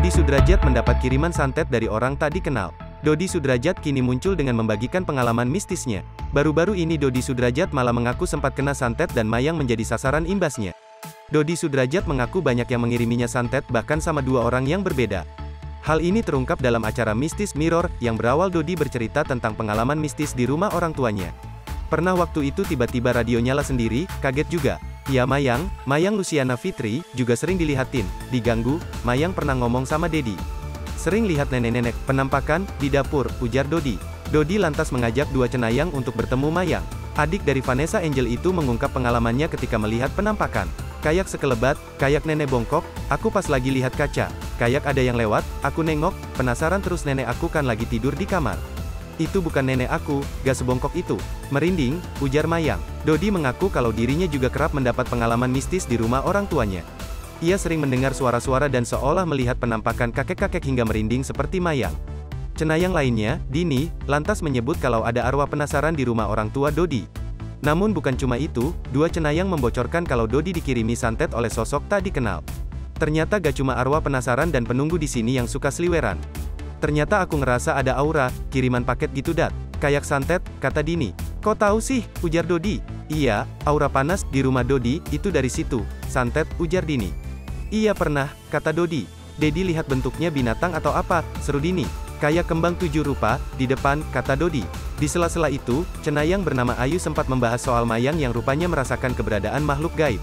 Dodi Sudrajat mendapat kiriman santet dari orang tak dikenal. Dodi Sudrajat kini muncul dengan membagikan pengalaman mistisnya. Baru-baru ini Dodi Sudrajat malah mengaku sempat kena santet dan Mayang menjadi sasaran imbasnya. Dodi Sudrajat mengaku banyak yang mengiriminya santet bahkan sama dua orang yang berbeda. Hal ini terungkap dalam acara Mistis Mirror, yang berawal Dodi bercerita tentang pengalaman mistis di rumah orang tuanya. Pernah waktu itu tiba-tiba radio nyala sendiri, kaget juga. Ya Mayang Luciana Fitri, juga sering dilihatin, diganggu, Mayang pernah ngomong sama Dedi. Sering lihat nenek-nenek, penampakan, di dapur, ujar Dodi. Dodi lantas mengajak dua cenayang untuk bertemu Mayang. Adik dari Vanessa Angel itu mengungkap pengalamannya ketika melihat penampakan. Kayak sekelebat, kayak nenek bongkok, aku pas lagi lihat kaca. Kayak ada yang lewat, aku nengok, penasaran terus nenek aku kan lagi tidur di kamar. Itu bukan nenek aku, gak sebongkok itu. Merinding, ujar Mayang. Dodi mengaku kalau dirinya juga kerap mendapat pengalaman mistis di rumah orang tuanya. Ia sering mendengar suara-suara dan seolah melihat penampakan kakek-kakek hingga merinding seperti Mayang. Cenayang lainnya, Dini, lantas menyebut kalau ada arwah penasaran di rumah orang tua Dodi. Namun bukan cuma itu, dua cenayang membocorkan kalau Dodi dikirimi santet oleh sosok tak dikenal. Ternyata gak cuma arwah penasaran dan penunggu di sini yang suka seliweran. Ternyata aku ngerasa ada aura, kiriman paket gitu dat. Kayak santet, kata Dini. Kok tahu sih, ujar Dodi. Iya, aura panas di rumah Dodi, itu dari situ. Santet, ujar Dini. Iya pernah, kata Dodi. Dedi lihat bentuknya binatang atau apa, seru Dini. Kayak kembang 7 rupa, di depan, kata Dodi. Di sela-sela itu, cenayang bernama Ayu sempat membahas soal Mayang yang rupanya merasakan keberadaan makhluk gaib.